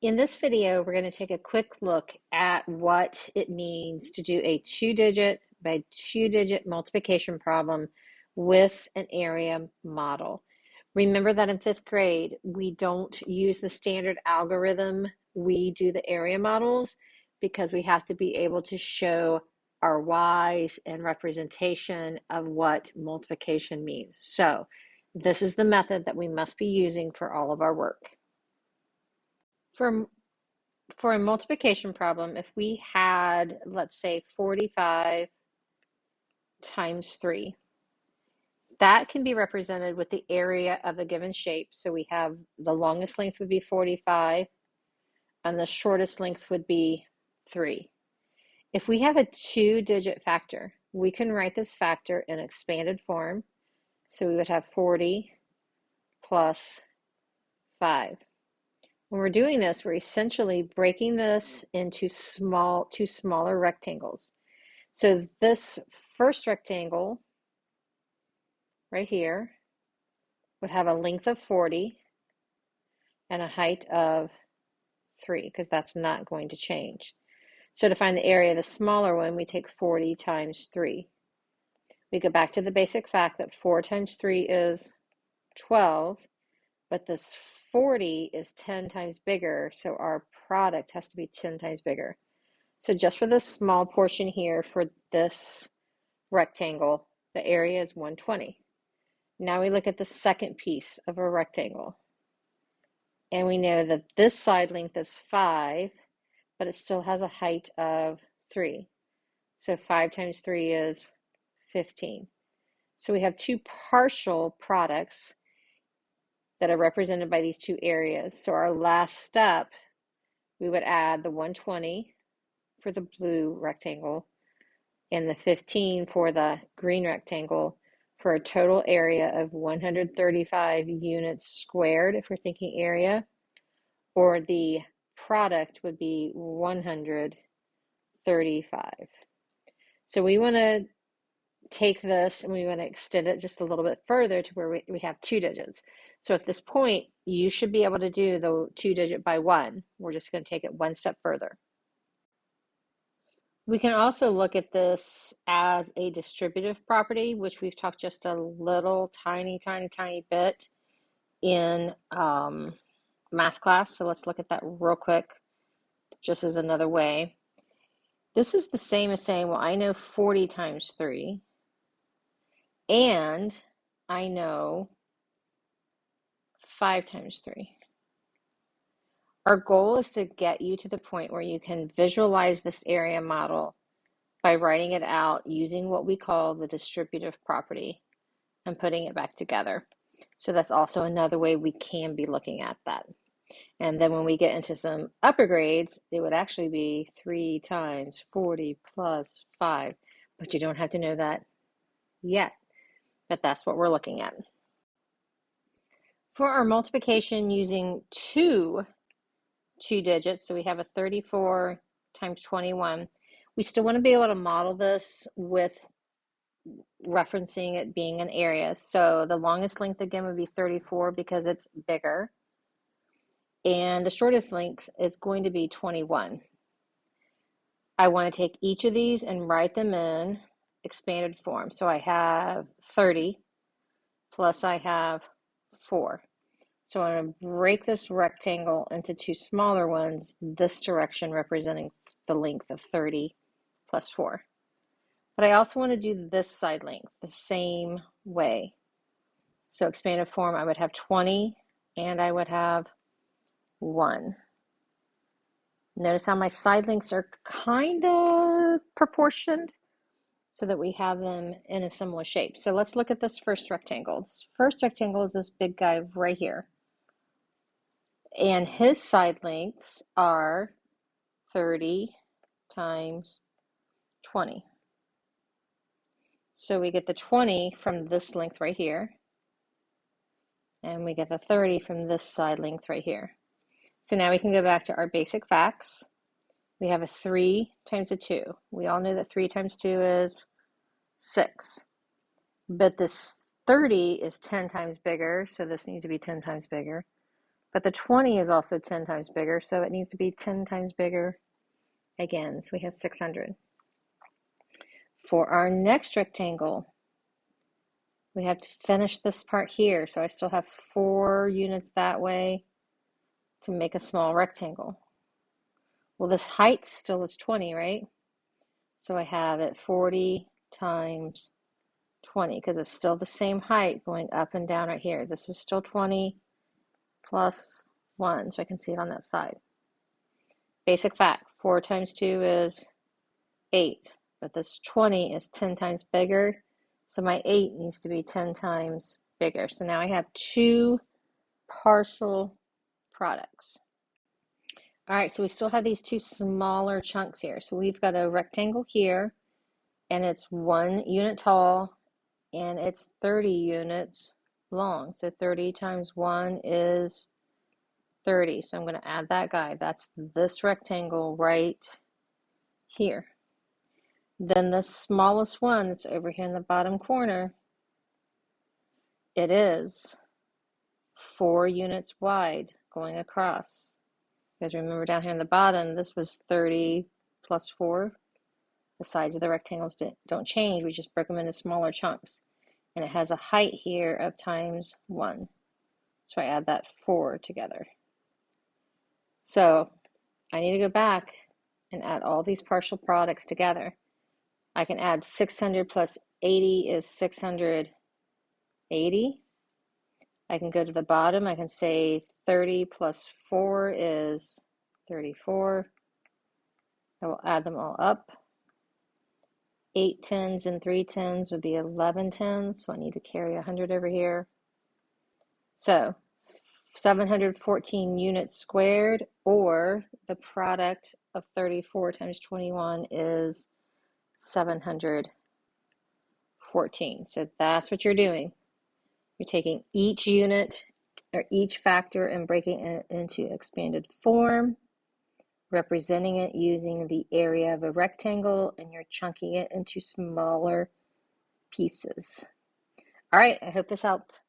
In this video, we're going to take a quick look at what it means to do a 2-digit by 2-digit multiplication problem with an area model. Remember that in 5th grade, we don't use the standard algorithm. We do the area models because we have to be able to show our y's and representation of what multiplication means. So this is the method that we must be using for all of our work. For a multiplication problem, if we had, let's say, 45 times 3, that can be represented with the area of a given shape. So we have the longest length would be 45, and the shortest length would be 3. If we have a 2-digit factor, we can write this factor in expanded form. So we would have 40 plus 5. When we're doing this, we're essentially breaking this into two smaller rectangles. So this first rectangle right here would have a length of 40 and a height of 3, because that's not going to change. So to find the area of the smaller one, we take 40 times 3. We go back to the basic fact that 4 times 3 is 12, but this 40 is 10 times bigger, so our product has to be 10 times bigger. So just for this small portion here, for this rectangle, the area is 120. Now we look at the second piece of a rectangle, and we know that this side length is 5, but it still has a height of 3. So 5 times 3 is 15. So we have two partial products that are represented by these two areas. So our last step, we would add the 120 for the blue rectangle and the 15 for the green rectangle for a total area of 135 units squared, if we're thinking area, or the product would be 135. So we want to take this and we want to extend it just a little bit further to where we have 2 digits. So at this point, you should be able to do the 2-digit by 1. We're just going to take it one step further. We can also look at this as a distributive property, which we've talked just a little tiny bit in math class. So let's look at that real quick, just as another way. This is the same as saying, well, I know 40 times 3, and I know 5 times 3. Our goal is to get you to the point where you can visualize this area model by writing it out using what we call the distributive property and putting it back together. So that's also another way we can be looking at that. And then when we get into some upper grades, it would actually be 3 times 40 plus 5. But you don't have to know that yet. But that's what we're looking at. For our multiplication using two digits, so we have a 34 times 21, we still want to be able to model this with referencing it being an area. So the longest length again would be 34 because it's bigger, and the shortest length is going to be 21. I want to take each of these and write them in expanded form. So I have 30 plus I have 4. So I'm going to break this rectangle into two smaller ones, this direction representing the length of 30 plus 4. But I also want to do this side length the same way. So expanded form, I would have 20 and I would have 1. Notice how my side lengths are kind of proportioned so that we have them in a similar shape. So let's look at this first rectangle. This first rectangle is this big guy right here. And his side lengths are 30 times 20. So we get the 20 from this length right here. And we get the 30 from this side length right here. So now we can go back to our basic facts. We have a 3 times a 2. We all know that 3 times 2 is 6. But this 30 is 10 times bigger, so this needs to be 10 times bigger. But the 20 is also 10 times bigger, so it needs to be 10 times bigger again. So we have 600. For our next rectangle, we have to finish this part here. So I still have 4 units that way to make a small rectangle. Well, this height still is 20, right? So I have it 40 times 20 because it's still the same height going up and down right here. This is still 20 plus 1, so I can see it on that side. Basic fact, 4 times 2 is 8, but this 20 is 10 times bigger, so my 8 needs to be 10 times bigger. So now I have 2 partial products. All right, so we still have these 2 smaller chunks here. So we've got a rectangle here, and it's 1 unit tall, and it's 30 units long. So 30 times 1 is 30. So I'm going to add that guy. That's this rectangle right here. Then the smallest one that's over here in the bottom corner, it is 4 units wide going across. Because remember down here in the bottom, this was 30 plus 4. The sides of the rectangles don't change. We just broke them into smaller chunks. And it has a height here of times 1. So I add that 4 together. So I need to go back and add all these partial products together. I can add 600 plus 80 is 680. I can go to the bottom. I can say 30 plus 4 is 34. I will add them all up. 8 tens and 3 tens would be 11 tens, so I need to carry 100 over here. So 714 units squared, or the product of 34 times 21 is 714. So that's what you're doing. You're taking each unit or each factor and breaking it into expanded form, representing it using the area of a rectangle, and you're chunking it into smaller pieces. All right, I hope this helped.